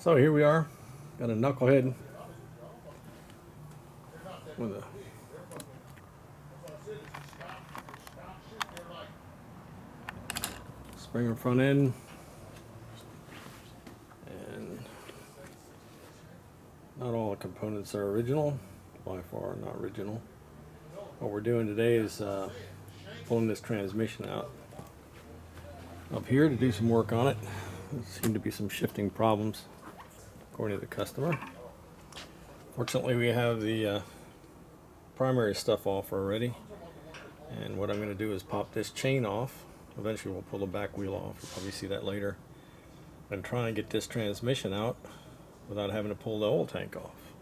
So here we are, got a knucklehead with a Springer front end, and not all the components are original, by far not original. What we're doing today is pulling this transmission out up here to do some work on it. There seem to be some shifting problems according to the customer. Fortunately, we have the primary stuff off already, and what I'm going to do is pop this chain off. Eventually we'll pull the back wheel off. You'll probably see that later. I'm trying to get this transmission out without having to pull the oil tank off.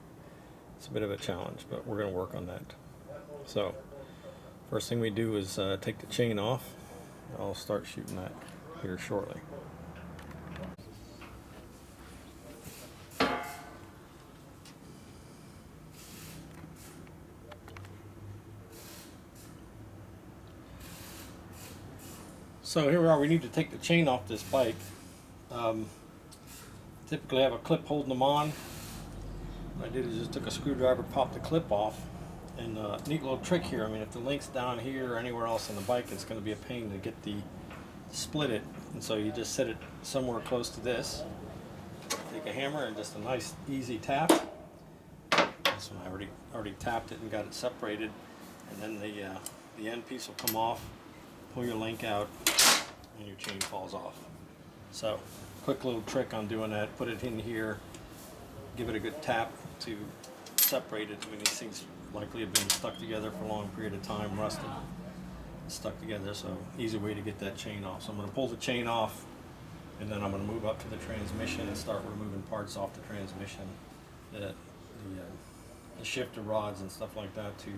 It's a bit of a challenge, but we're going to work on that. So first thing we do is take the chain off. I'll start shooting that here shortly. So here we are. We need to take the chain off this bike. Typically I have a clip holding them on. What I did is just took a screwdriver, popped the clip off, and neat little trick here. I mean, if the link's down here or anywhere else on the bike, it's going to be a pain to get the split it, and so you just set it somewhere close to this. Take a hammer and just a nice easy tap. This one I already tapped it and got it separated, and then the end piece will come off. Pull your link out and your chain falls off. So quick little trick on doing that. Put it in here, give it a good tap to separate it. I mean, these things likely have been stuck together for a long period of time, rusted, stuck together, so easy way to get that chain off. So I'm going to pull the chain off, and then I'm going to move up to the transmission and start removing parts off the transmission, the shifter rods and stuff like that to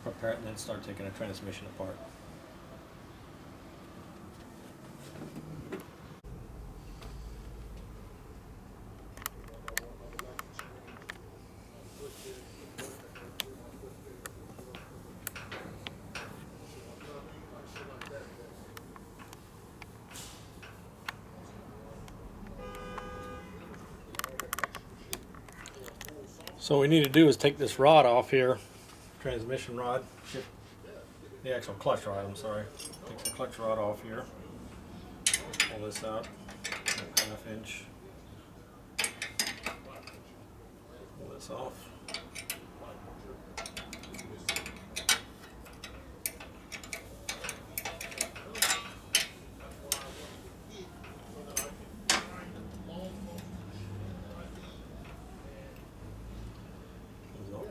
prepare it, and then start taking the transmission apart. So what we need to do is take this rod off here, transmission rod, the actual clutch rod, I'm sorry. Take the clutch rod off here, pull this out, a ½ inch, pull this off.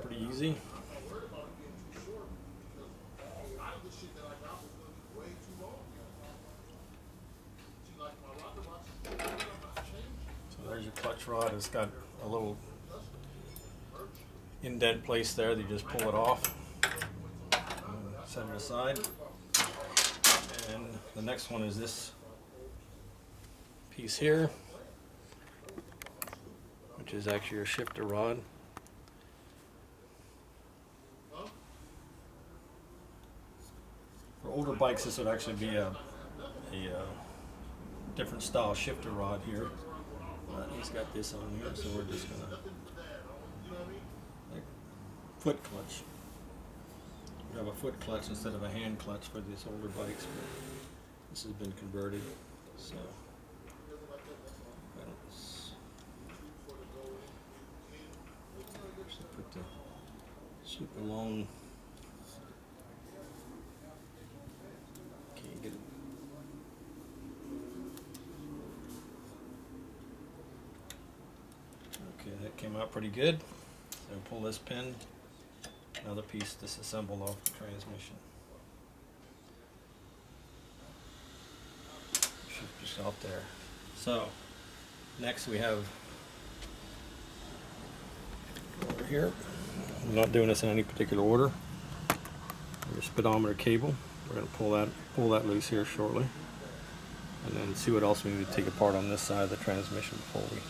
Pretty easy. So there's your clutch rod. It's got a little indent place there that you just pull it off and set it aside. And the next one is this piece here, which is actually your shifter rod. For older bikes, this would actually be a different style shifter rod here. He's got this on here, so we're just gonna foot clutch. We have a foot clutch instead of a hand clutch for these older bikes, but this has been converted. So put the super long. Can't get it. Okay, that came out pretty good. So pull this pin. Another piece disassembled off the transmission. Shift yourself there. So next we have over here. I'm not doing this in any particular order. Your speedometer cable. We're going to pull that loose here shortly, and then see what else we need to take apart on this side of the transmission before we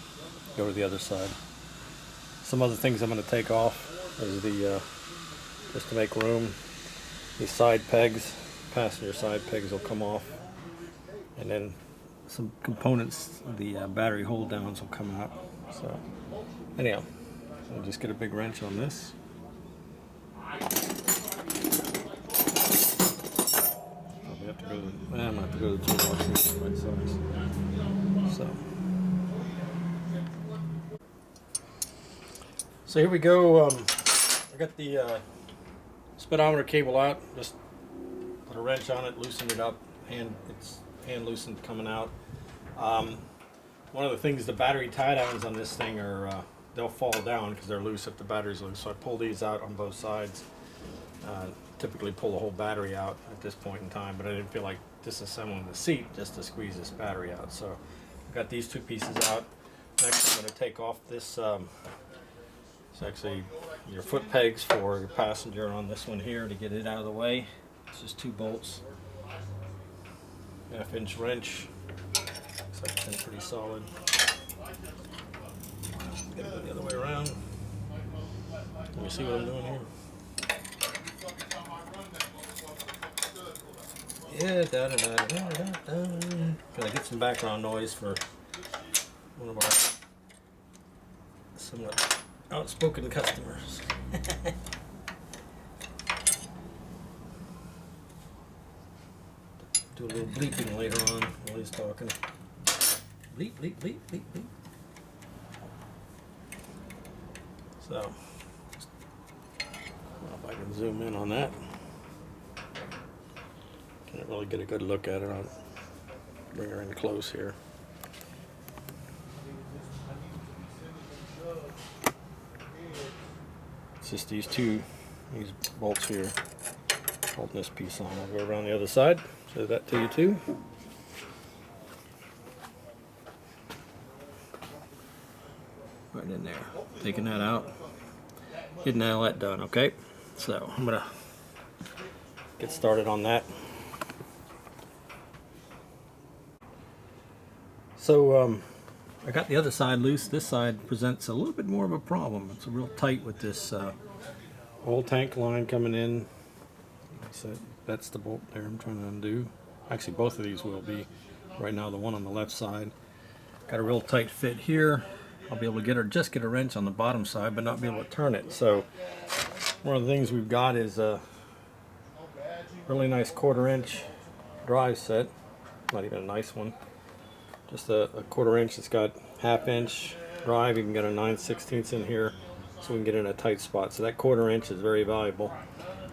go to the other side. Some other things I'm going to take off is the just to make room. These side pegs, passenger side pegs, will come off, and then some components, the battery hold downs will come out. So anyhow, I'll just get a big wrench on this. Probably have to go to I'm gonna have to go to the toolbox and get the right size. So here we go. I got the speedometer cable out. Just put a wrench on it, loosened it up, and it's hand loosened coming out. One of the things, the battery tie downs on this thing are they'll fall down because they're loose if the battery's loose. So I pull these out on both sides. Typically pull the whole battery out at this point in time, but I didn't feel like disassembling the seat just to squeeze this battery out. So I've got these two pieces out. Next I'm going to take off this, it's actually your foot pegs for your passenger on this one here to get it out of the way. It's just 2 bolts, 1/2-inch wrench. Looks like it's been pretty solid. Get it the other way around. Let me see what I'm doing here. Yeah, Gotta get some background noise for one of our somewhat outspoken customers. Do a little bleeping later on while he's talking. Bleep, bleep, bleep, bleep, bleep. So, I don't know if I can zoom in on that. Can't really get a good look at it. I'll bring her in close here. It's just these bolts here holding this piece on. I'll go around the other side, show that to you too. Right in there. Taking that out. Getting all that done, okay? So I'm gonna get started on that. So I got the other side loose. This side presents a little bit more of a problem. It's real tight with this oil tank line coming in. So that's the bolt there I'm trying to undo. Actually, both of these will be. Right now, the one on the left side. Got a real tight fit here. I'll be able to just get a wrench on the bottom side, but not be able to turn it. So one of the things we've got is a really nice 1/4-inch drive set. Not even a nice one. Just a 1/4-inch. It's got 1/2-inch drive. You can get a 9/16 in here, so we can get in a tight spot. So that 1/4-inch is very valuable.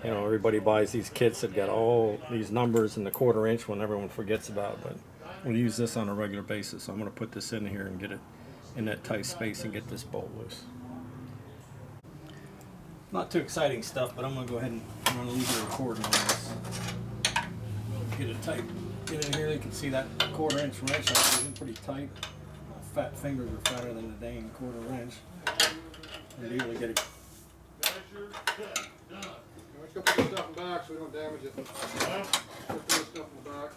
You know, everybody buys these kits that got all these numbers in the 1/4-inch one everyone forgets about, but we'll use this on a regular basis. So I'm going to put this in here and get it in that tight space and get this bolt loose. Not too exciting stuff, but I'm going to go ahead and I'm going to leave the recording on this. Get it tight. Get in here. You can see that 1/4-inch wrench is pretty tight. My fat fingers are fatter than the dang 1/4 inch. And be able to get it. Let's go put this stuff in the back so we don't damage it. Let's put this stuff in the back.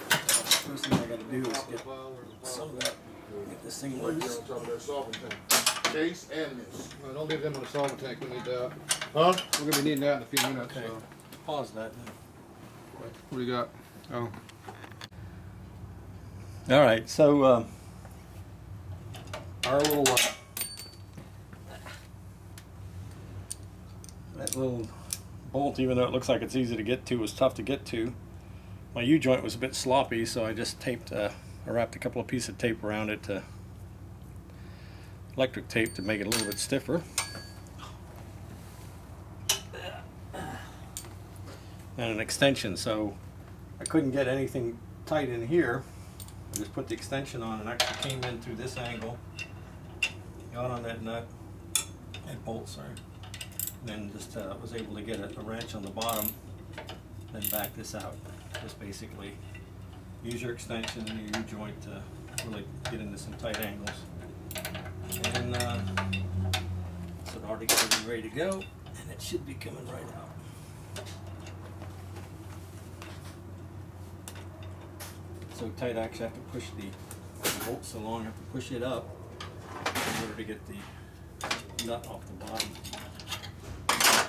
First thing I got to do is get some of that. Get this thing loose. On top of that solvent tank. Case and this. No, don't leave them in the solvent tank. We need that. Huh? We're going to be needing that in a few minutes. Okay. So. Pause that. What do you got? Oh. All right. So our little that little bolt, even though it looks like it's easy to get to, was tough to get to. My U-joint was a bit sloppy, so I just taped. I wrapped a couple of pieces of tape around it, electric tape, to make it a little bit stiffer. And an extension, so I couldn't get anything tight in here. I just put the extension on and actually came in through this angle, got on that nut and bolt, sorry. Then just was able to get a wrench on the bottom, then back this out. Just basically use your extension and your U-joint to really get into some tight angles. And so it already should be ready to go, and it should be coming right out. So tight, I actually have to push the bolts along, I have to push it up in order to get the nut off the bottom. Trying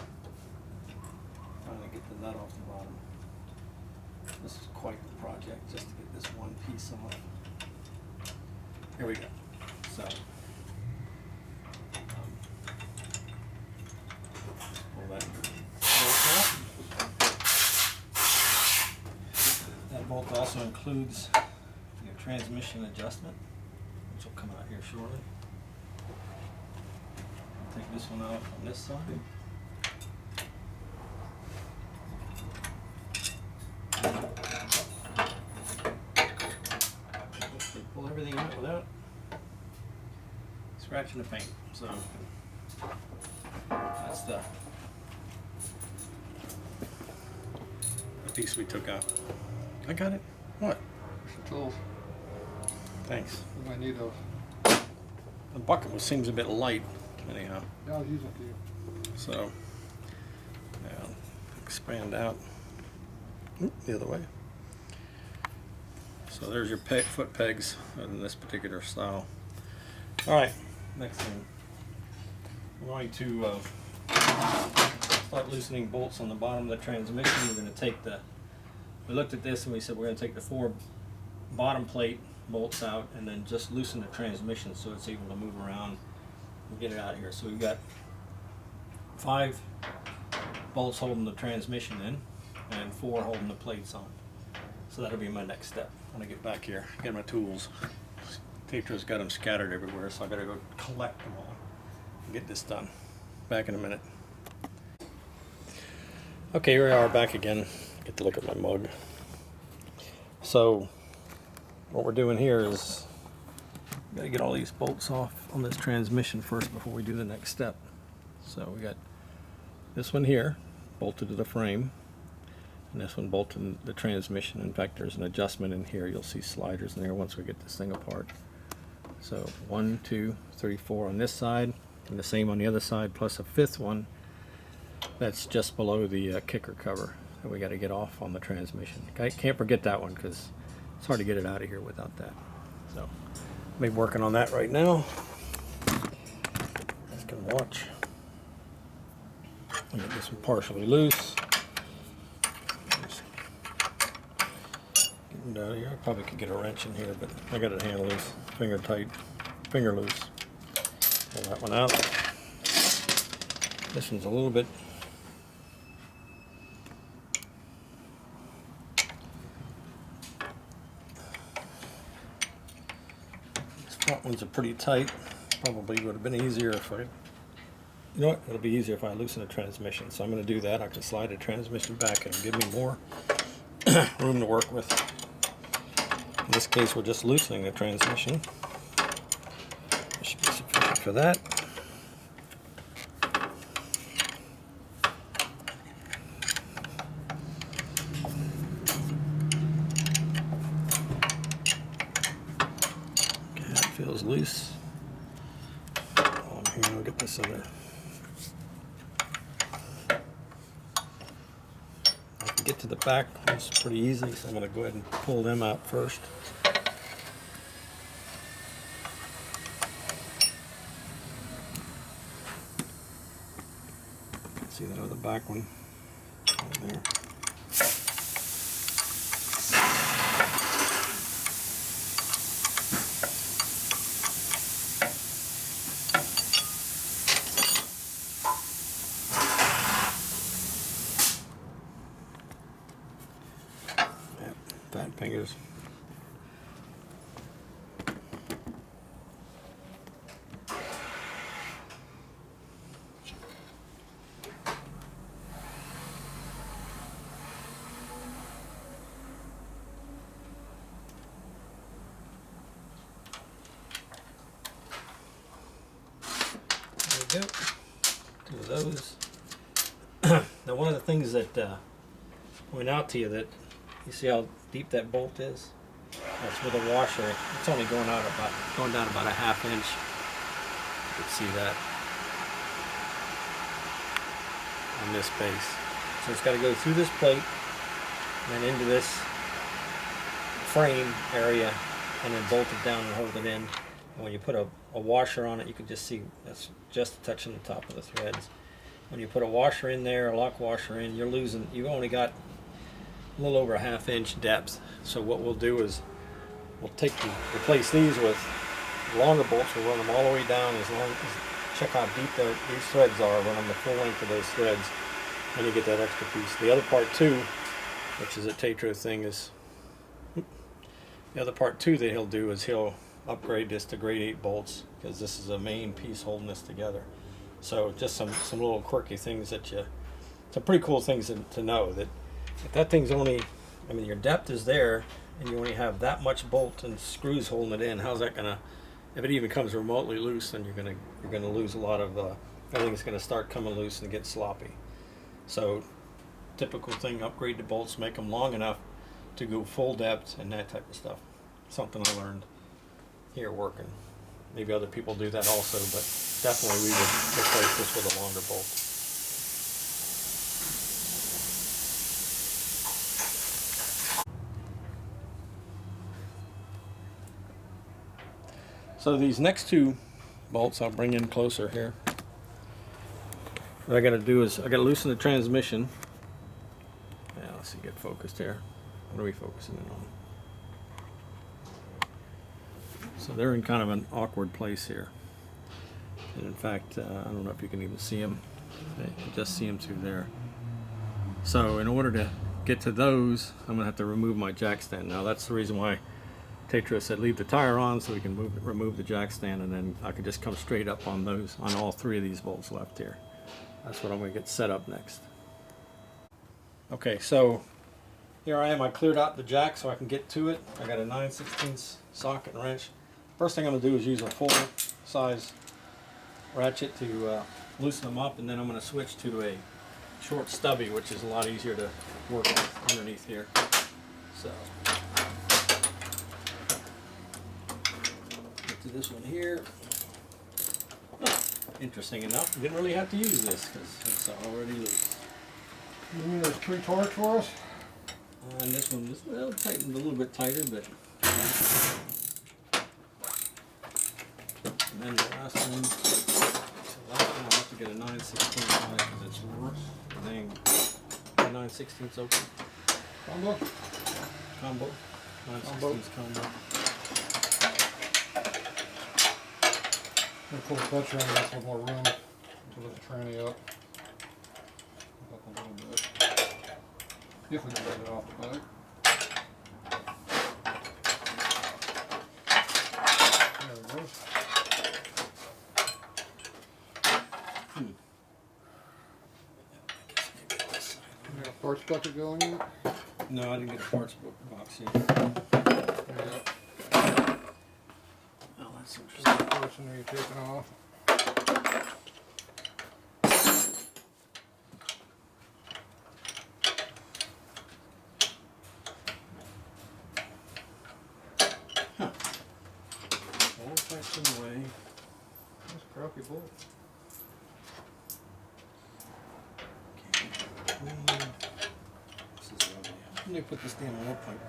to get the nut off the bottom. This is quite the project just to get this one piece off. Here we go. So, pull that bolt out. That bolt also includes your transmission adjustment, which will come out here shortly. I'll take this one out on this side. Pull everything out without scratching the paint. So that's the piece we took out. I got it. What? Some tools. Thanks. We might need those. The bucket seems a bit light, anyhow. Yeah, I was using it to you. So now expand out. Oop, the other way. So there's your foot pegs in this particular style. All right, next thing. We're going to start loosening bolts on the bottom of the transmission. We're going to take we looked at this and we said we're going to take the 4 bottom plate bolts out and then just loosen the transmission so it's able to move around and get it out of here. So we've got 5 bolts holding the transmission in and 4 holding the plates on. So that'll be my next step when I get back here, get my tools. Tatro's got them scattered everywhere, so I gotta go collect them all and get this done. Back in a minute. Okay, here we are back again. Get to look at my mug. So what we're doing here is we gotta get all these bolts off on this transmission first before we do the next step. So we got this one here bolted to the frame, and this one bolted in the transmission. In fact, there's an adjustment in here. You'll see sliders in there once we get this thing apart. So 1, 2, 3, 4 on this side, and the same on the other side, plus a 5th one that's just below the kicker cover that we got to get off on the transmission. I can't forget that one because it's hard to get it out of here without that. So I'll be working on that right now. You can watch. I'll get this one partially loose. Getting down here. I probably could get a wrench in here, but I got it hand loose, finger tight, finger loose. Pull that one out. This one's a little bit front ones are pretty tight. Probably would have been easier if I, you know what, it'll be easier if I loosen the transmission. So I'm going to do that. I can slide the transmission back and give me more room to work with. In this case, we're just loosening the transmission. That should be sufficient for that. Feels loose. Here, I'll get this in there. I can get to the back ones pretty easy, so I'm going to go ahead and pull them out first. See that other back one right there. Fat fingers. There we go. 2 of those. Now, one of the things that point out to you that you see how deep that bolt is? That's with a washer. It's only going down about a ½ inch. You can see that on this base. So it's got to go through this plate and then into this frame area and then bolt it down and hold it in. And when you put a washer on it, you can just see that's just touching the top of the threads. When you put a washer in there, a lock washer in, you've only got a little over a 1/2 inch depth. So what we'll do is we'll replace these with longer bolts. We'll run them all the way down check how deep these threads are, run them the full length of those threads, and you get that extra piece. The other part too, which is a Tatro thing, is the other part too that he'll do is he'll upgrade this to grade 8 bolts, because this is a main piece holding this together. So just some little quirky things some pretty cool things to know, that if that thing's only, I mean, your depth is there and you only have that much bolt and screws holding it in, how's that gonna, if it even comes remotely loose, then you're gonna lose a lot of everything's gonna start coming loose and get sloppy. So typical thing, upgrade the bolts, make them long enough to go full depth and that type of stuff. Something I learned here working. Maybe other people do that also, but definitely we would replace this with a longer bolt. So these next 2 bolts I'll bring in closer here. What I got to do is I got to loosen the transmission. Yeah, let's see, get focused here. What are we focusing in on? So they're in kind of an awkward place here. And in fact, I don't know if you can even see them. You can just see them through there. So in order to get to those, I'm going to have to remove my jack stand. Now that's the reason why Tatro said leave the tire on, so we can remove the jack stand, and then I could just come straight up on all 3 of these bolts left here. That's what I'm going to get set up next. Okay, so here I am. I cleared out the jack so I can get to it. I got a 9/16 socket and wrench. First thing I'm going to do is use a full size ratchet to loosen them up, and then I'm going to switch to a short stubby, which is a lot easier to work with underneath here. So to this one here. Oh, interesting enough, you didn't really have to use this because it's already loose. You mean there's 3 torques for us? And this one is tightened a little bit tighter, but. And then the last one. So last one I'll have to get a 9/16 on it because it's dang 9/16 open. Combo. 9/16 combo. I'm going to pull the clutch around, that's a little more room to lift the tranny up. Up a little bit. If we can get it off the bike. There it goes. You got a parts bucket going yet? No, I didn't get a parts box yet. Yeah. Oh, that's interesting. The parts in there you're taking off. Old-fashioned way. That's a crappy bolt. This is lovely. Let me put this damn oil pipe.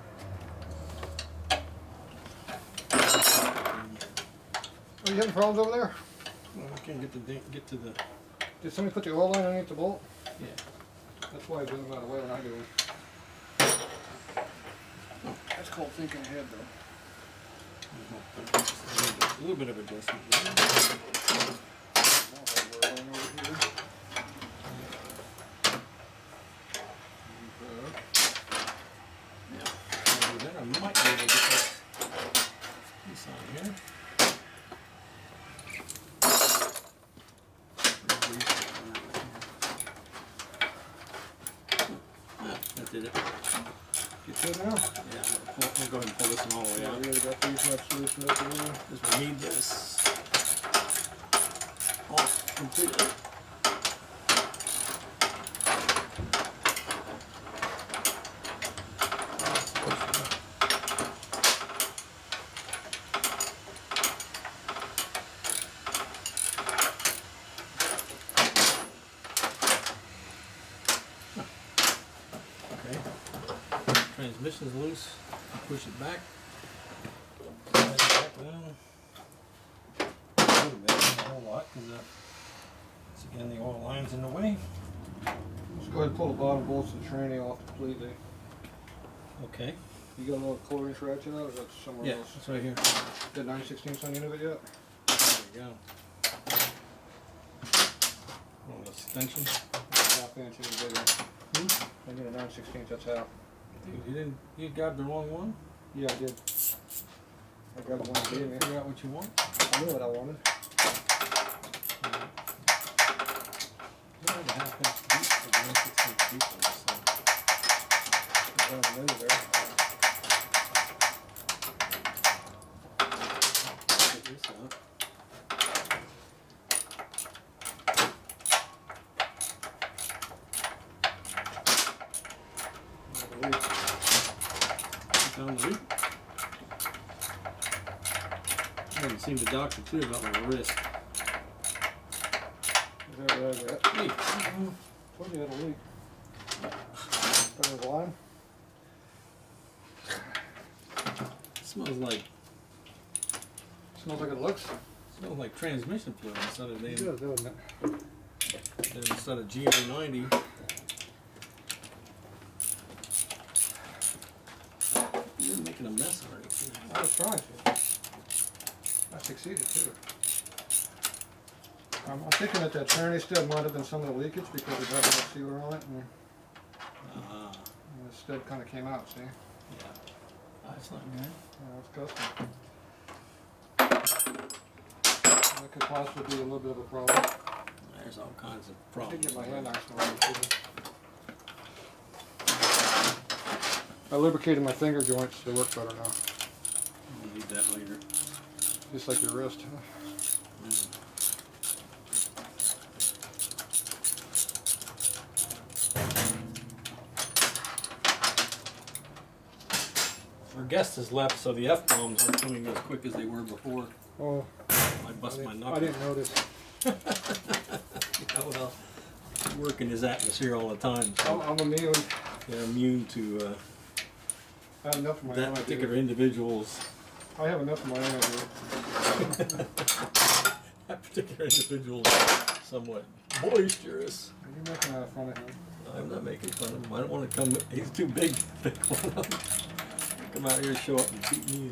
Are you having problems over there? Well, I can't get to the. Did somebody put the oil line underneath the bolt? Yeah. That's why it doesn't go out of the way when I do it. That's called thinking ahead, though. A little bit of adjustment. Then I might be able to get this piece on here. That did it. You good now? Yeah, I'll go ahead and pull this one all the way out. We already got these much solution up there. Because we need this off completely. Okay. Transmission's loose. Push it back. Slide it back down. A little bit, not a whole lot, because once again the oil line's in the way. Let's go ahead and pull the bottom bolts of the tranny off completely. Okay. You got a little quarter-inch ratchet out, or is that somewhere Yeah, else? it's right here. Got 9/16 on the end of it yet? There you go. Oh, extension. Half inch is bigger. I need a 9/16, that's half. Dude, you grabbed the wrong one? Yeah, I did. I grabbed the one you gave me. Figure out what you want? I knew what I wanted. You have a half inch deep for the 1/16 deep on this thing. There's one in the middle there. Get this out. Found the leak. I haven't seen the doctor too about my wrist. Is that right there? Hey, Told you had a leak. But it was lime. smells like Smells like it looks. transmission fluid instead of It does, doesn't it? instead of GO90. You're making a mess already. I was trying to. I succeeded too. I'm thinking that tranny stud might have been some of the leakage because it had that sealer on it, and the stud kind of came out, see? Yeah. That's not good. Yeah, it's custom. That could possibly be a little bit of a problem. There's all kinds of I problems. did get my hand nice and too. I lubricated my finger joints, they work better now. We'll need that later. Just like your wrist. Our guest has left, so the F-bombs aren't coming as quick as they were before. Oh, I bust my I knuckle. didn't notice. Yeah, well, I work in his atmosphere all the time, so I'm immune. they're immune to I have enough of my that own. particular individual's I have enough of my own. I do. that particular individual's somewhat boisterous. Are you making fun of him? I'm not making fun of him. I don't want to come. He's too big to pick one up. Come out here, show up, and beat me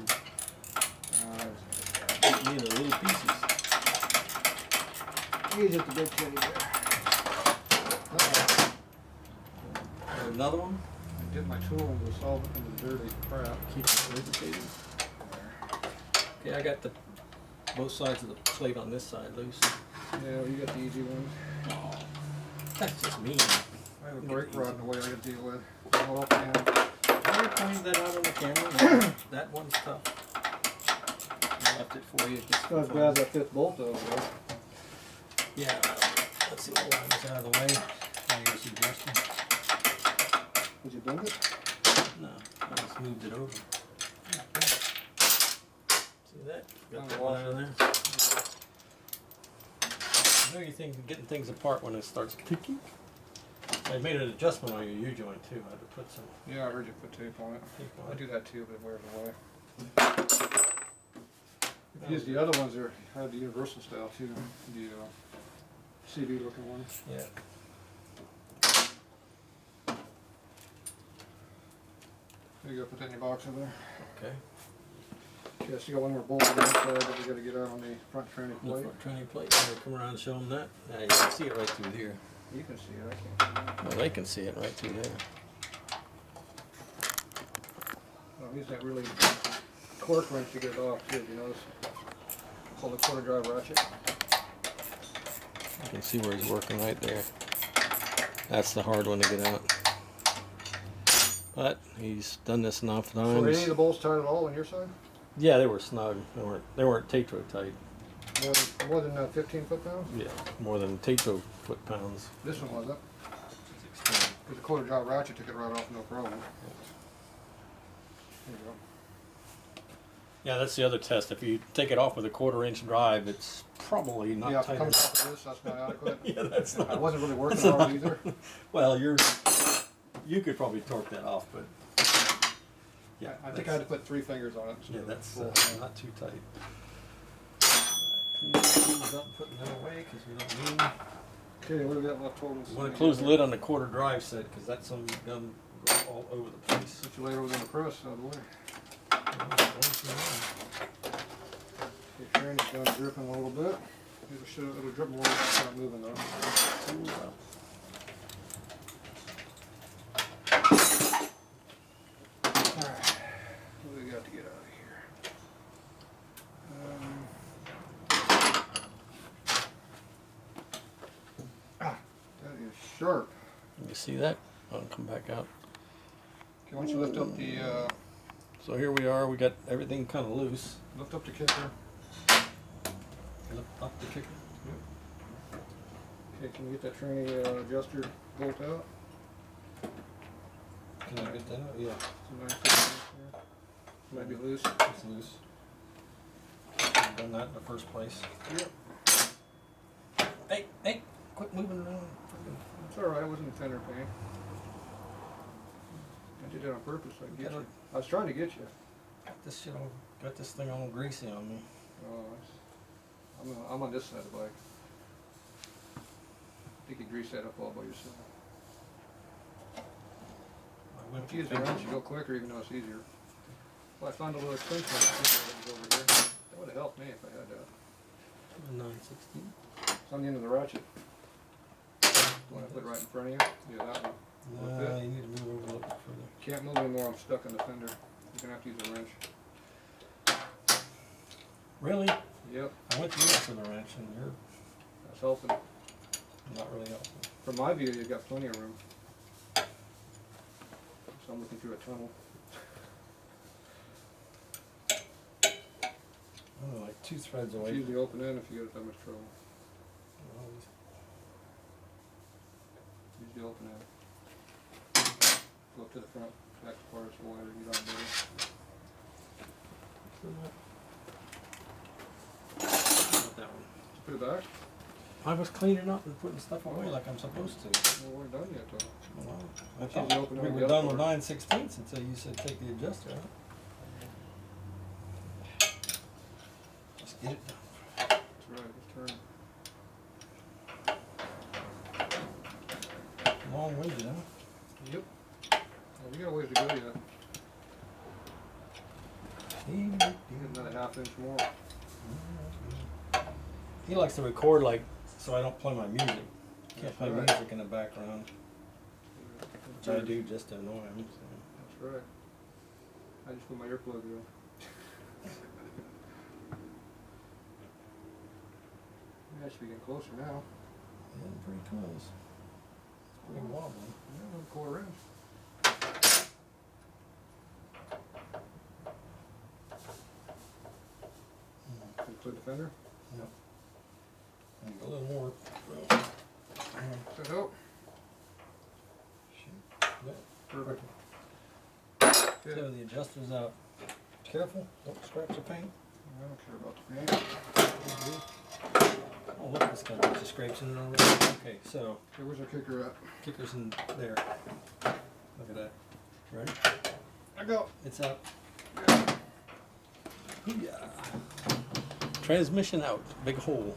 in the little pieces. He's just a big teddy bear. Another one. I did my tool into the solvent into the dirty crap. Keep it lubricated. Okay, I got both sides of the plate on this side loose. Yeah, you got the easy ones. Oh, that's just mean. I have a brake rod in the way I got to deal with. All up and I pointed that out on the camera. That one's tough. I left it for you. Just not as bad as that fifth bolt though. yeah. Let's see what lines out of the way. Your suggestion? Did you bend it? No, I just moved it over. See that? Got that one out of there. I know you think of getting things apart when it starts ticking. I made an adjustment on your U-joint too. I had to put some Yeah, I heard you put tape on it. tape on I it. do that too, but it wears away. Use the other ones there. I have the universal style too. The CB looking ones. Yeah. There you go. Put that in your box over there. Okay. Okay, so you got one more bolt on the inside that we got to get out on the front tranny The plate. front tranny plate. I'm gonna come around and show them that. Yeah, you can see it right through here. You can see it. I can't. Well, they can see it right through there. Well, use that really torque wrench to get it off too. You notice? Called the quarter drive ratchet. You can see where he's working right there. That's the hard one to get out. But he's done this enough So are any times. of the bolts tight at all on your side? Yeah, they were snug. They weren't Tatro tight. More than 15 foot-pounds? Yeah, more than Tatro foot-pounds. This one wasn't. Because the quarter drive ratchet took it right off, no problem. There you go. Yeah, that's the other test. If you take it off with a 1/4-inch drive, it's probably not Yeah, tight coming enough. off of this, that's not adequate. Yeah, that's I not. wasn't really working hard either. Well, you could probably torque that off, but yeah, I think I had to put 3 fingers on it. yeah, that's full. not too tight. Clean these up and put them away because we don't need them. Okay, what do we got left holding? You want to close the lid on the 1/4 drive set because that's some gun all over the place. Put you later within the press out of the way. The train's done dripping a little bit. It'll drip more if it's not moving though. Alright, what do we got to get out of here? That is sharp. You see that? I'll come back out. Okay, once you lift up the So here we are. We got everything kind of loose. lift up the kicker. Lift up the kicker. Okay, can you get that tranny adjuster bolt out? Can I get that out? Yeah. It's a 9/16 there. Might be loose. It's loose. I've done that in the first place. Yep. Hey, quit moving around. It's alright, it wasn't a tender pain. I did it on purpose, so I get you. I was trying to get you. Got this thing all greasy on me. Oh, I'm on this side of the bike. I think you grease that up all by yourself. If you use the wrench, you go quicker even though it's easier. Well, I found a little extension over here. That would have helped me if I had that. 9/16. It's on the end of the ratchet. The one I put right in front of you? Yeah, that one. Nah, you need to move over a little bit further. Can't move anymore, I'm stuck in the fender. You're gonna have to use a wrench. Really? Yep, I went through this with a wrench and you're that's helping. not really helping. From my view, you've got plenty of room. So I'm looking through a tunnel. Oh, like 2 threads away. It's usually open end if you get that much trouble. Usually open end. Go up to the front, back part is wider, you don't do it. Not that one. Put it back? I was cleaning up and putting stuff away like I'm supposed to. Well, we're done yet though. Well, I It's usually thought open we end were the done other with part. 9/16 until you said take the adjuster out. Let's get it done. That's right, just turn. Long-winded, huh? Yep. Well, we got a ways to go yet. Another ½ inch more. He likes to record like so I don't play my music. Can't That's play right. music in the background, which I do just to annoy him. So. That's right. I just put my earplug in. Yeah, I should be getting closer now. Yeah, pretty close. Pretty wobbly. Yeah, 1/4 inch. Include the fender? Yep. And a little more. Does that help? Yep. Perfect. So the adjuster's out. Careful, don't scratch the paint. I don't care about the paint. Oh, look, it's got a bunch of scrapes in it already. Okay, so Okay, where's our kicker at? kicker's in there. Look at that. Ready? I go. It's up. Hoo-yah. Transmission out. Big hole.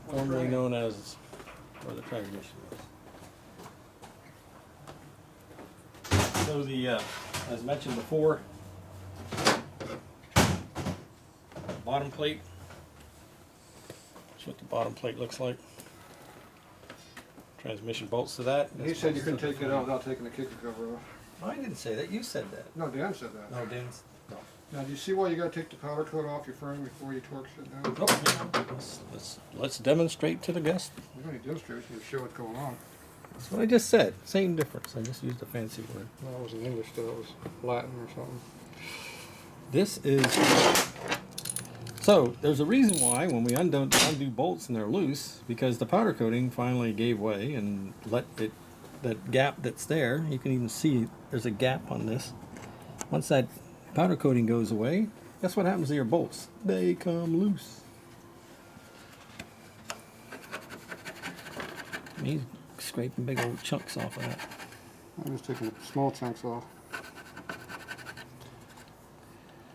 Formerly known as where the transmission was. So the, as mentioned before, bottom plate. That's what the bottom plate looks like. Transmission bolts to that. He said you couldn't take it out without taking the kicker cover off. I didn't say that. You said that. No, Dan said that. No, Dan's. No. Now, do you see why you gotta take the powder coat off your frame before you torque it down? Oh, yeah. Let's demonstrate to the guest. You don't need to demonstrate, you show what's going on. That's what I just said. Same difference. I just used a fancy word. No, it wasn't English, though. It was Latin or something. This is. So there's a reason why when we undo bolts and they're loose, because the powder coating finally gave way and let it, that gap that's there, you can even see there's a gap on this. Once that powder coating goes away, guess what happens to your bolts? They come loose. He's scraping big old chunks off of that. I'm just taking small chunks off.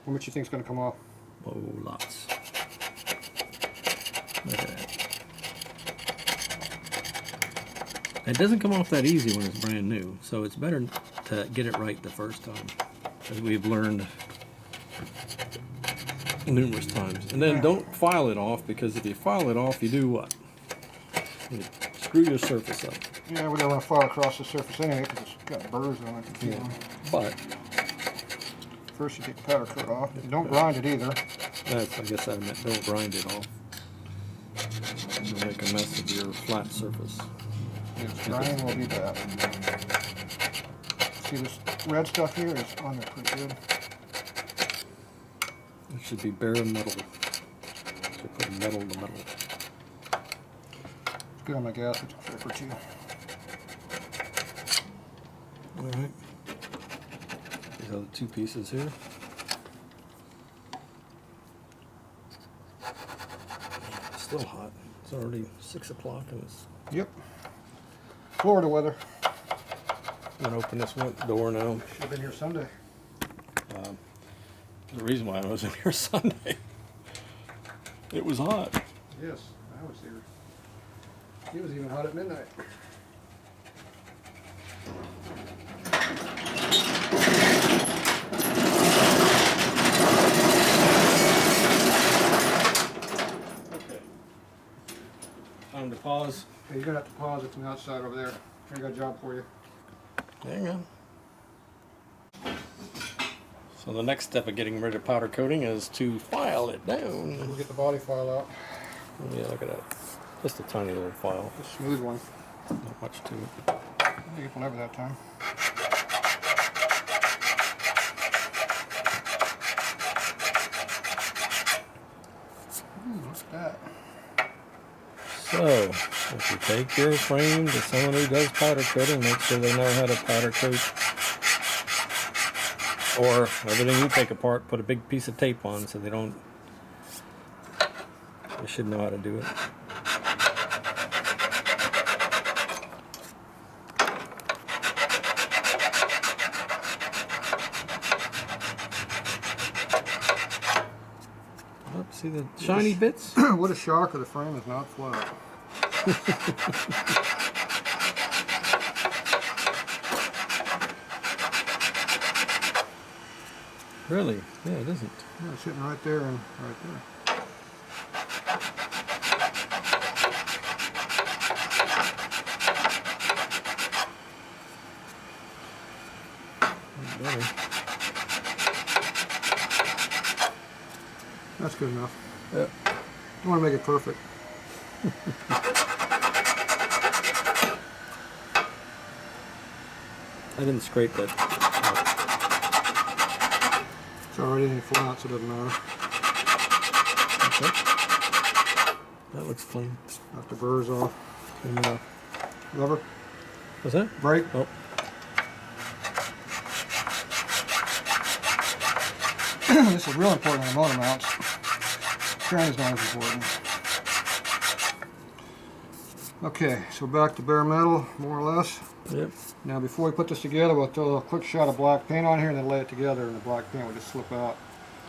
How much you think's gonna come off? Oh, lots. Look at that. It doesn't come off that easy when it's brand new, so it's better to get it right the first time, as we've learned numerous times. And then don't file it off, because if you file it off, you do what? You screw your surface up. Yeah, we don't want to file across the surface anyway because it's got burrs on it. Yeah. But first you take the powder coat off. You don't grind it either. I guess I meant don't grind it off. You'll make a mess of your flat surface. Yes, grinding will be bad. See this red stuff here is on there pretty good. It should be bare metal. Should put metal to metal. It's good on my gasket for too. Alright. These are the two pieces here. Still hot. It's already 6 o'clock and it's... Yep. Florida weather. I'm going to open this door now. Should have been here Sunday. The reason why I wasn't here Sunday. It was hot. Yes, I was here. It was even hot at midnight. Okay. Time to pause. Hey, you're gonna have to pause it from the outside over there. I got a job for you. Hang on. So the next step of getting rid of powder coating is to file it down. We'll get the body file out. Yeah, look at that. Just a tiny little file. A smooth one. Not much to it. You get whatever that time. Ooh, look at that. So, if you take your frame to someone who does powder coating, make sure they know how to powder coat. Or everything you take apart, put a big piece of tape on so they don't... They should know how to do it. Oh, see the shiny bits? What a shocker, the frame is not flat. Really? Yeah, it isn't. Yeah, it's sitting right there and right there. Better. That's good enough. Yep. You want to make it perfect. I didn't scrape that. It's already in flat, so it doesn't matter. Okay. That looks clean. Knock the burrs off. Clean enough. Lever. What's that? Brake. Oh. This is real important on the motor mounts. Cran's not as important. Okay, so back to bare metal, more or less. Yep. Now before we put this together, we'll throw a quick shot of black paint on here and then lay it together, and the black paint will just slip out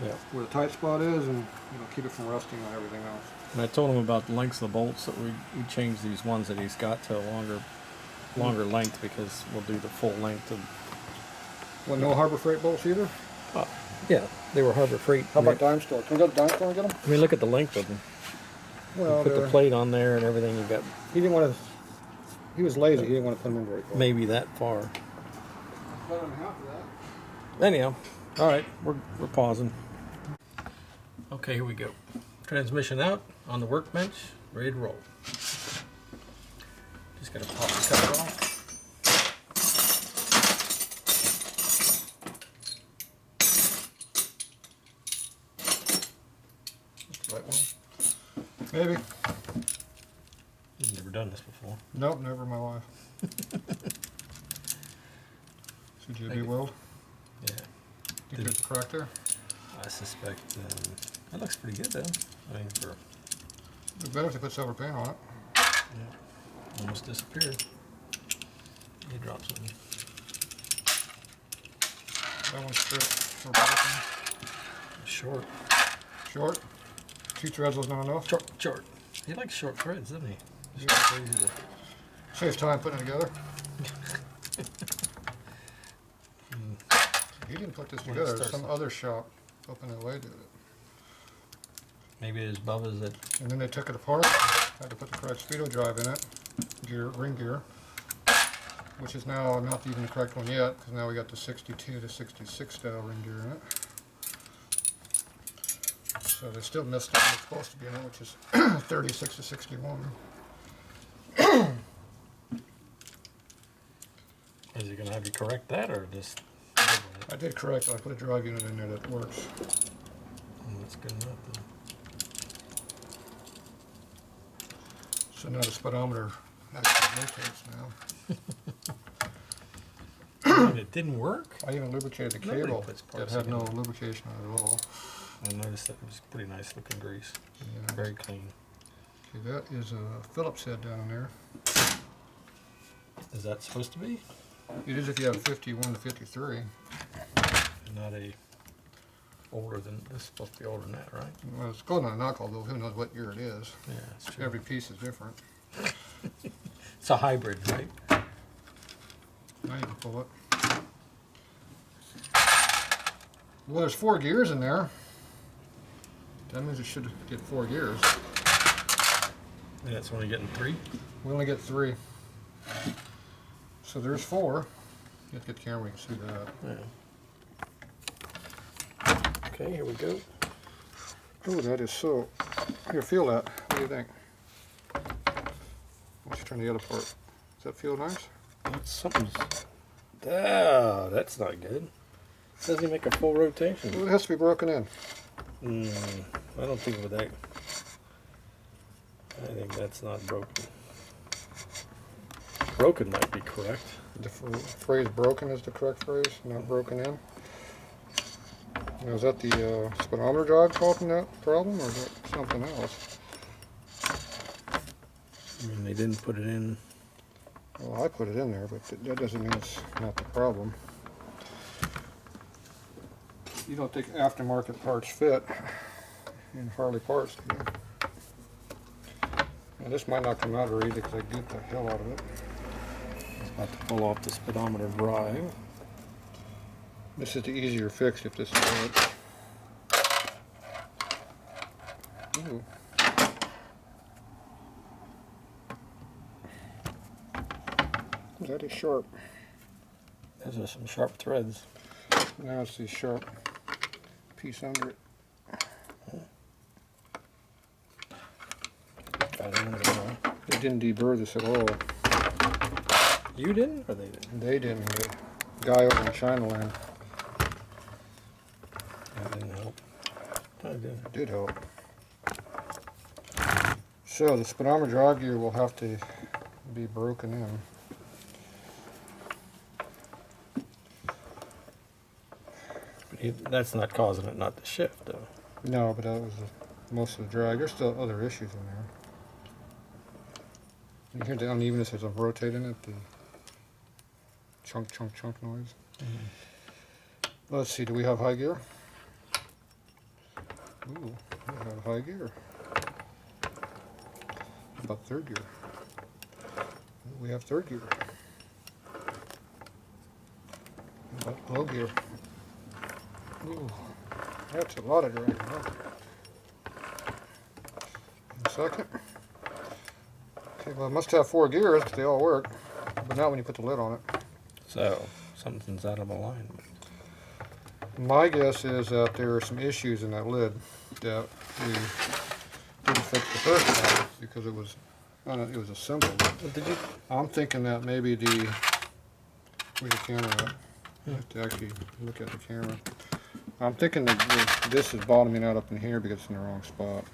Yeah. where the tight spot is, and keep it from rusting on everything else. And I told him about the lengths of the bolts, that we changed these ones that he's got to a longer length, because we'll do the full length of... Well, no Harbor Freight bolts either? Yeah, they were Harbor Freight. How about Dime Store? Can we go to Dime Store and get them? I mean, look at the length of them. Well, Put the plate on there and everything. You got he didn't want to, he was lazy, he didn't want to put them in very far. maybe that far. Cut them in half of that. Anyhow, all right, we're pausing. Okay, here we go. Transmission out on the workbench, ready to roll. Just gotta pop the cover off. That's the right one. Maybe. You've never done this before. Nope, never in my life. So did you do weld? Yeah. Think there's a crack there? I suspect that looks pretty good though. I mean, for It'd be better if they put silver paint on it. yeah, almost disappeared. He dropped something. That one's straight. Short. Short. 2 threads was not enough. Short. He likes short threads, doesn't he? Just Yeah. crazy Saves time putting it together. He didn't put this When it together. starts Some up. other shop up in LA did it. Maybe it is Bubba's that. And then they took it apart. Had to put the correct speedo drive in it, ring gear, which is now not even the correct one yet, because now we got the 62 to 66 style ring gear in it. So they still missed it. It's supposed to be in it, which is 36 to 61. Is he gonna have you correct that or just? I did correct. I put a drive unit in there that works. That's good enough. Then. So now the speedometer actually rotates now. And it didn't work. I even lubricated the Nobody cable puts that parts had no together. lubrication on it at all. I noticed that it was pretty nice looking grease. Yeah. Very clean. Okay, that is a Phillips head down there. Is that supposed to be? It is if you have 51 to 53. Not a older than this. Is supposed to be older than that, right? Well, it's going on a knuckle, though. Who knows what year it is? Yeah, that's true. Every piece is different. It's a hybrid, right? Now you can pull it. Well, there's 4 gears in there. That means it should get 4 gears. And that's only getting 3. We only get 3. So there's 4. You have to get the camera, we can see that. Yeah. Okay, here we go. Oh, that is so. Here, feel that. What do you think? Let's turn the other part. Does that feel nice? That's something's. Ah, that's not good. Doesn't he make a full rotation? Well, it has to be broken in. I don't think with that. I think that's not broken. Broken might be correct. The phrase broken is the correct phrase, not broken in. Now, is that the speedometer drive causing that problem, or is that something else? I mean, they didn't put it in. Well, I put it in there, but that doesn't mean it's not the problem. You don't think aftermarket parts fit in Harley parts, do you? Now, this might not come out very easy because I gooped the hell out of it. It's about to pull off the speedometer drive. This is the easier fix if this is it. Ooh. That is sharp. Those are some sharp threads. Now it's the sharp piece under it. Got it in there. They didn't deburr this at all. You didn't, or they didn't? They didn't. The guy over in China land. That didn't help. It did. It did help. So the speedometer drive gear will have to be broken in. But that's not causing it not to shift, though. No, but that was most of the drag. There's still other issues in there. You hear the unevenness as I'm rotating it, the chunk, chunk, chunk noise. Let's see, do we have high gear? Ooh, we have high gear. How about third gear? We have third gear. How about low gear? Ooh, that's a lot of drag. Huh? A second. Okay, well, it must have 4 gears, they all work, but not when you put the lid on it. So, something's out of alignment. My guess is that there are some issues in that lid that we didn't fix the first time because it was assembled. Well, did you? I'm thinking that maybe the, where's the camera at? I have to actually look at the camera. I'm thinking that this is bottoming out up in here because it's in the wrong spot.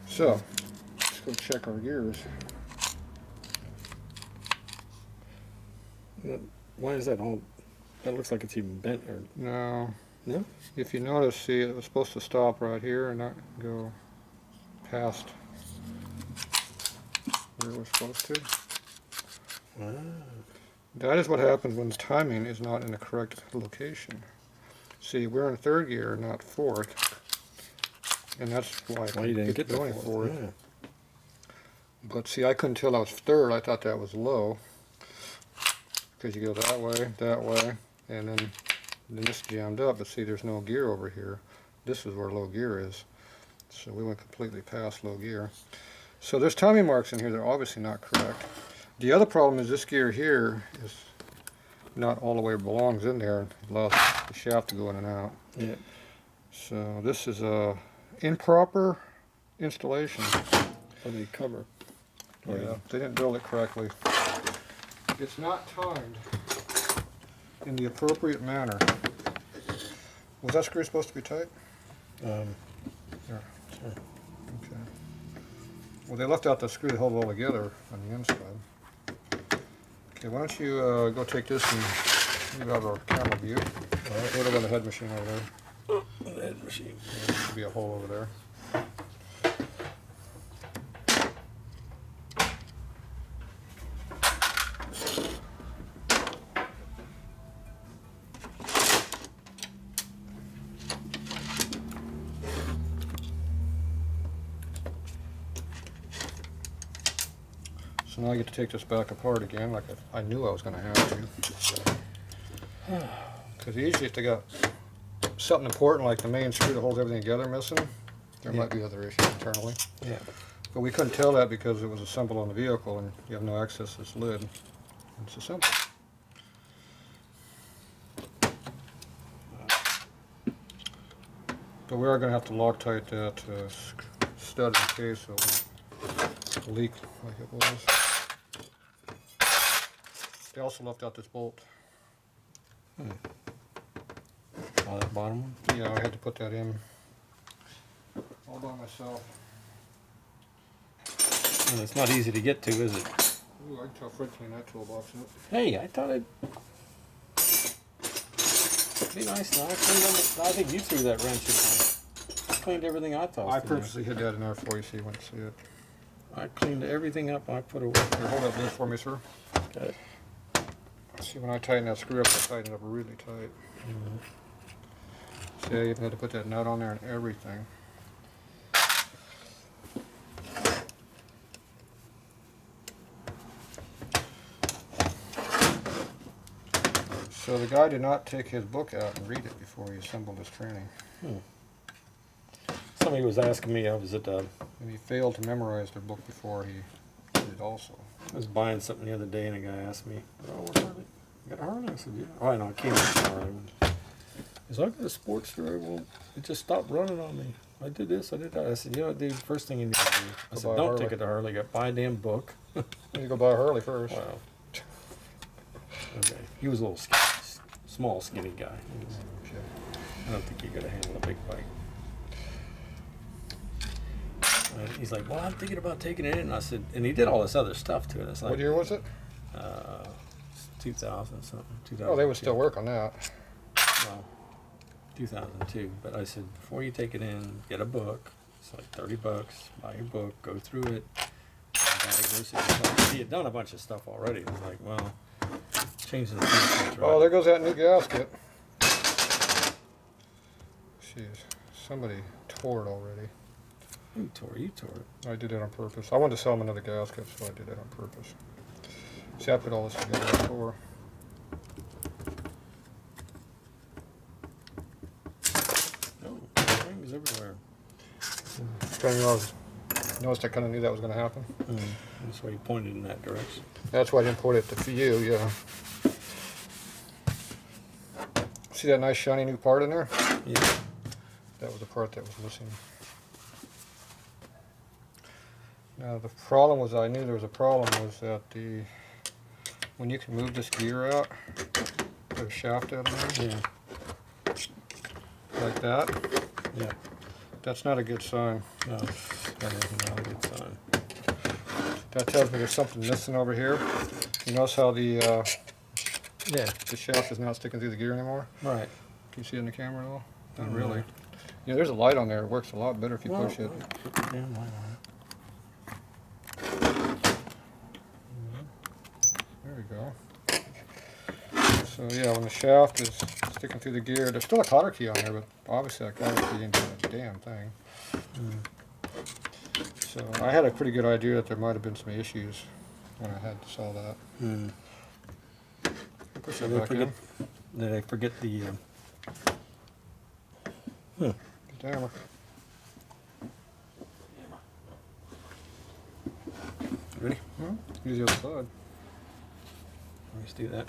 So, let's go check our gears. Why is that all? That looks like it's even bent, or No, no? if you notice, see, it was supposed to stop right here and not go past where it was supposed to. Ah. That is what happens when the timing is not in the correct location. See, we're in third gear, not fourth, and that's why Well, you didn't it's get the going fourth. forward. Yeah. But see, I couldn't tell I was third. I thought that was low. Because you go that way, and then this jammed up. But see, there's no gear over here. This is where low gear is. So we went completely past low gear. So there's timing marks in here that are obviously not correct. The other problem is this gear here is not all the way belongs in there. It allows the shaft to go in and out. Yeah. So this is a improper installation. Or the cover. Yeah, they didn't build it correctly. It's not timed in the appropriate manner. Was that screw supposed to be tight? Here. Sure. Okay. Well, they left out the screw to hold it all together on the inside. Okay, why don't you go take this and move out of our camera view. Put it on the head machine over there. The head machine. There should be a hole over there. So now I get to take this back apart again, like I knew I was going to have to. Because usually if they got something important like the main screw that holds everything together missing, there might be other issues internally. Yeah. But we couldn't tell that because it was assembled on the vehicle and you have no access to this lid. It's assembled. But we are going to have to Loctite that stud in case it will leak like it was. They also left out this bolt. Oh, that bottom one? Yeah, I had to put that in all by myself. And it's not easy to get to, is it? Ooh, I can tell Fred cleaned that toolbox up. Hey, I thought it'd be nice now. I think you threw that wrench in there. I cleaned everything I thought. I purposely hid that in there for you so you wouldn't see it. I cleaned everything up. I put away. Here, hold that lid for me, sir. Got it. See, when I tighten that screw up, I tighten it up really tight. See, I even had to put that nut on there and everything. So the guy did not take his book out and read it before he assembled his training. Somebody was asking me, was it, And he failed to memorize their book before he did it also. I was buying something the other day and a guy asked me, oh, what Harley? You got a Harley? I said, yeah. Oh, I know, I came with a Harley. He's like, I got a Sportster. Well, it just stopped running on me. I did this, I did that. I said, you know what, dude, first thing you need to do. I said, don't take it to Harley. Buy a damn book. You need to go buy a Harley first. Wow. Okay. He was a little skinny, small, skinny guy. I don't think he could have handled a big bike. And he's like, well, I'm thinking about taking it in. And I said, and he did all this other stuff to it. It's like, What year was it? 2000 something. 2000. Oh, they would still work on that. Well, 2002. But I said, before you take it in, get a book. It's like $30. Buy your book, go through it. He had done a bunch of stuff already. It was like, well, changing the things. Oh, there goes that new gasket. Jeez, somebody tore it already. You tore it. I did it on purpose. I wanted to sell him another gasket, so I did it on purpose. See, I put all this together before. Oh, rings everywhere. Noticed I kind of knew that was going to happen. That's why you pointed in that direction. That's why I didn't point it to you, yeah. See that nice shiny new part in there? Yeah. That was the part that was missing. Now the problem was, I knew there was a problem, was that when you can move this gear out, there's a shaft out of there. Yeah. Like that. Yeah. That's not a good sign. No, that is not a good sign. That tells me there's something missing over here. You notice how the shaft is not sticking through the gear anymore? Right. Can you see it in the camera at all? Not really. You know, there's a light on there. It works a lot better if you push it. Put the damn light on it. There we go. So yeah, when the shaft is sticking through the gear, there's still a cotter key on there, but obviously that cotter key ain't doing a damn thing. So I had a pretty good idea that there might have been some issues when I had saw that. Push that back in. Did I forget the? The hammer. Ready? Use the other side. Let's do that.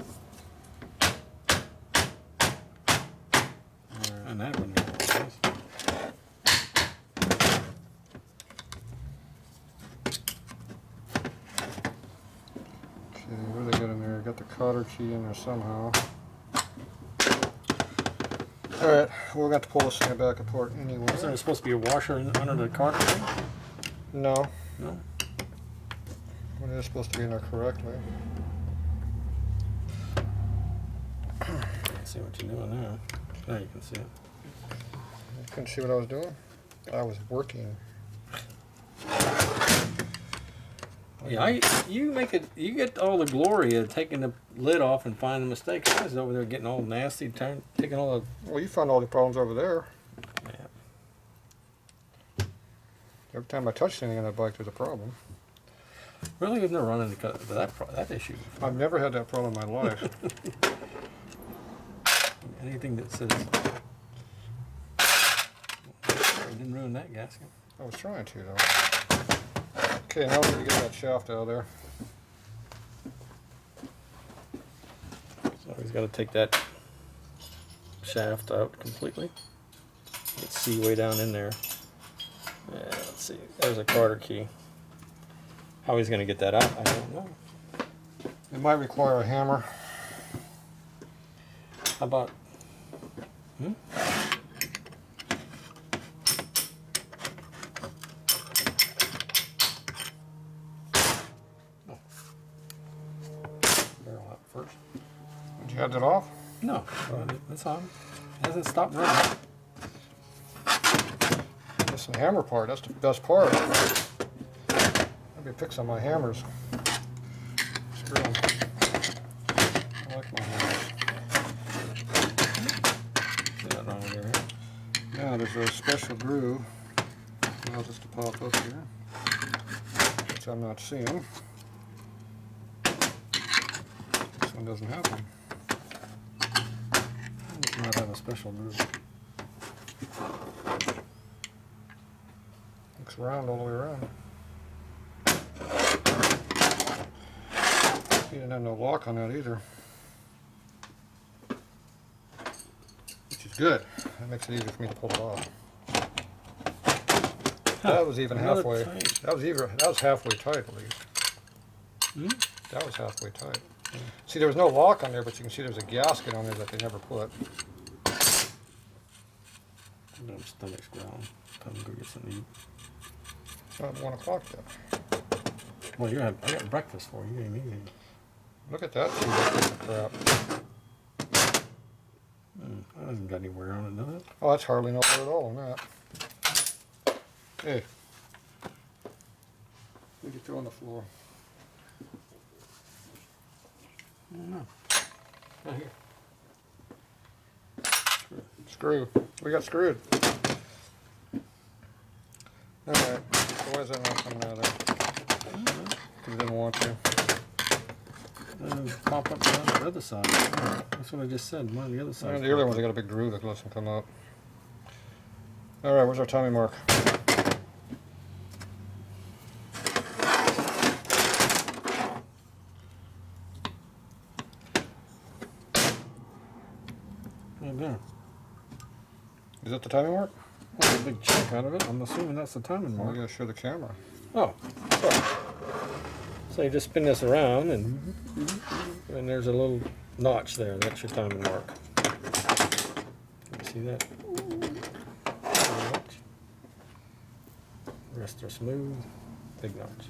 And that one. Okay, what do they got in there? Got the cotter key in there somehow. Alright, we're going to pull this thing back apart anyway. Isn't there supposed to be a washer under the car? No. No. Well, it is supposed to be in there correctly. Let's see what you're doing now. Now you can see it. You couldn't see what I was doing? I was working. Yeah, you get all the glory of taking the lid off and finding mistakes. I was over there getting all nasty, taking all the. Well, you found all the problems over there. Yeah. Every time I touched anything on that bike, there's a problem. Really, we've never run into that issue before. I've never had that problem in my life. Anything that says we didn't ruin that gasket. I was trying to, though. Okay, now we need to get that shaft out of there. So he's got to take that shaft out completely. Let's see way down in there. Yeah, let's see. There's a Carter key. How he's going to get that out, I don't know. It might require a hammer. How about? Barrel out first. Did you have that off? No, it's on. It hasn't stopped running. That's the hammer part. That's the best part. Let me pick some of my hammers. Screw them. I like my hammers. See that wrong there? Now there's a special groove that allows us to pop up here, which I'm not seeing. This one doesn't have one. It does not have a special groove. Looks round all the way around. You didn't have no lock on that either, which is good. That makes it easier for me to pull it off. That was even halfway. That was halfway tight at least. That was halfway tight. See, there was no lock on there, but you can see there's a gasket on there that they never put. My stomach's growling. Time to go get something to eat. It's not 1 o'clock yet. Well, I got breakfast for you. You didn't eat anything. Look at that crap. That hasn't got any wear on it, does it? Oh, that's hardly no wear at all on that. Hey. What did you throw on the floor? I don't know. Right here. Screw. We got screwed. Alright. So why is that not coming out of there? Because it didn't want to. Pop up on the other side. That's what I just said. One on the other side. And the other ones, they got a big groove that lets them come up. Alright, where's our timing mark? Right there. Is that the timing mark? Well, a big chunk out of it. I'm assuming that's the timing Well, mark. you gotta show the camera. Oh, sorry. So you just spin this around and there's a little notch there. That's your timing mark. Can you see that? Notch. Rest are smooth. Big notch.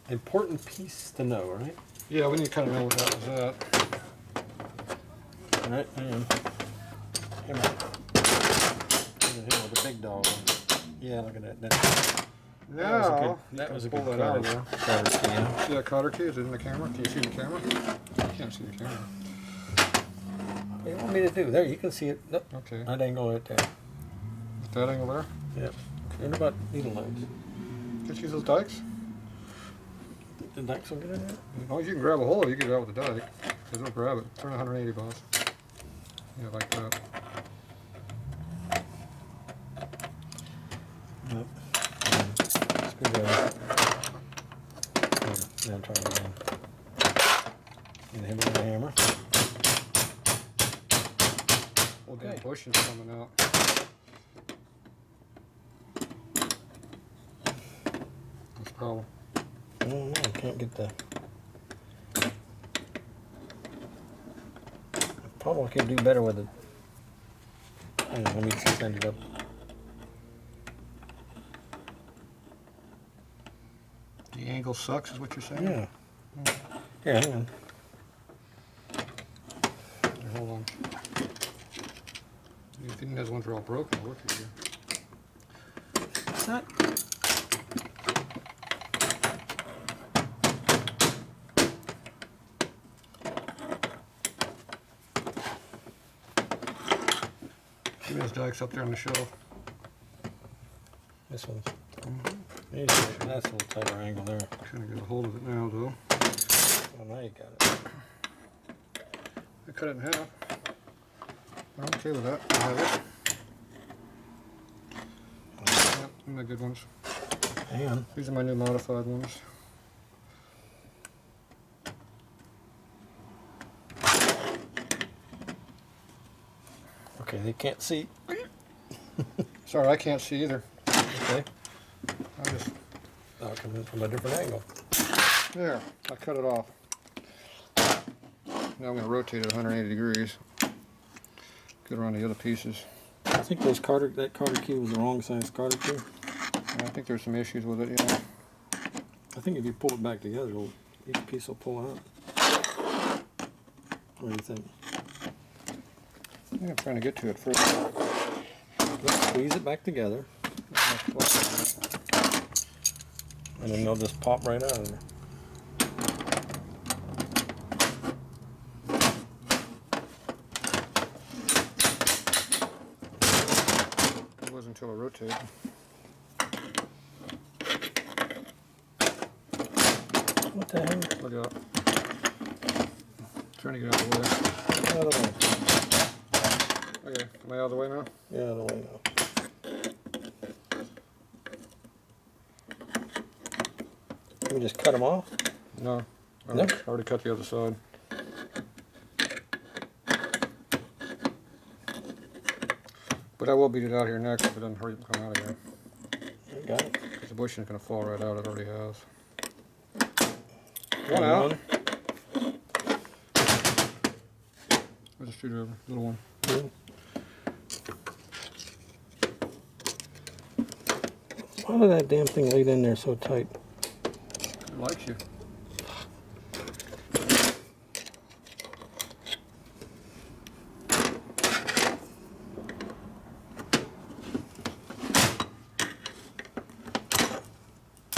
Important piece to know, right? Yeah, we need to kind of know what that was at. All right, hang on. Come on. Here with the big dog. Yeah, look at that. Now, That was a pull good that out of Carter there. key. Yeah. See that cotter key? Is it in the camera? Can you see the camera? I can't see the camera. What do you want me to do? There, you can see it. Look, Okay. that angle right there. That angle there? Yep. And about needle nose. Just use those dikes. The dikes will get in there? As long as you can grab a hold of it, you can get it out with the dike. Because it'll grab it. Turn 180, boss. Yeah, like that. Yep. Screwdriver. Now try it again. And hit it with a hammer. Okay. The bushing's coming out. That's the problem. I don't know, I can't get the... Probably could do better with it. Hang on, let me just stand it up. The angle sucks, is what you're saying? Yeah. Here, hang on. Here, hold on. If you think those ones are all broken, I'll look at you. What's that? Give me those dikes up there on the shelf. This one's... That's a little tighter angle there. Trying to get a hold of it now, though. Oh, now you got it. I cut it in half. I'm okay with that. I have it. Yep, these are my good ones. Hang on. These are my new modified ones. Okay, they can't see. Sorry, I can't see either. Okay. I just... Oh, it comes in from a different angle. There, I cut it off. Now I'm going to rotate it 180 degrees. Get around the other pieces. I think that Carter key was the wrong size Carter key. And I think there's some issues with it, yeah. I think if you pull it back together, each piece will pull out. What do you think? Yeah, I'm trying to get to it first. Let's squeeze it back together. And then they'll just pop right out of there. It wasn't until I rotated. What the hell? Look out. Trying to get out of the way. Out of the way. Okay, am I out of the way now? Yeah, out of the way now. Can we just cut them off? No. I No? already cut the other side. But I will beat it out here next if it doesn't hurry them come out again. You got it. Because the bushing is going to fall right out. It already has. One out. Where's the screwdriver? Little one. Mm. Why did that damn thing laid in there so tight? It likes you.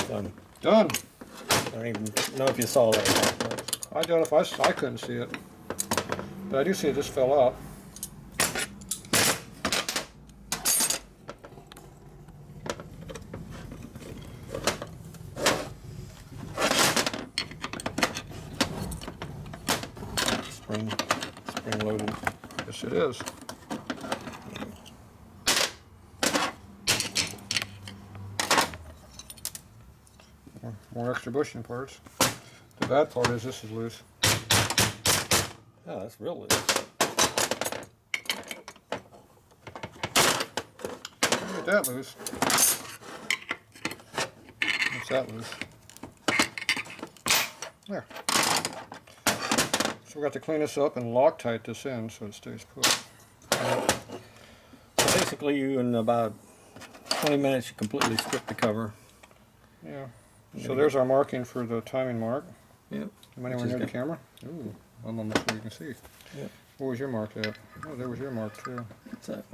Done. Done. I don't even know if you saw that. I don't know if I couldn't see it. But I do see it just fell out. Spring loaded. Yes, it is. More extra bushing parts. The bad part is this is loose. Oh, that's real loose. Get that loose. What's that loose? There. So we got to clean this up and Loctite this in so it stays put. So basically, you in about 20 minutes you completely strip the cover. Yeah. So there's our marking for the timing mark. Yep. Am I anywhere near the camera? Ooh, I'm almost where you can see. Yep. Where was your mark at? Oh, there was your mark too. What's that?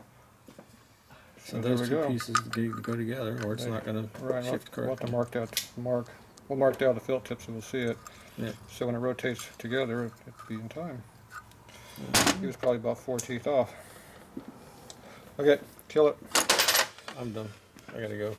So So there those we two go. pieces go together, or it's not going to Right, shift we'll have to correctly. we'll mark down the felt tips and we'll see it. Yeah. So when it rotates together, it'll be in time. He was probably about 4 teeth off. Okay, kill it. I'm done. I gotta go.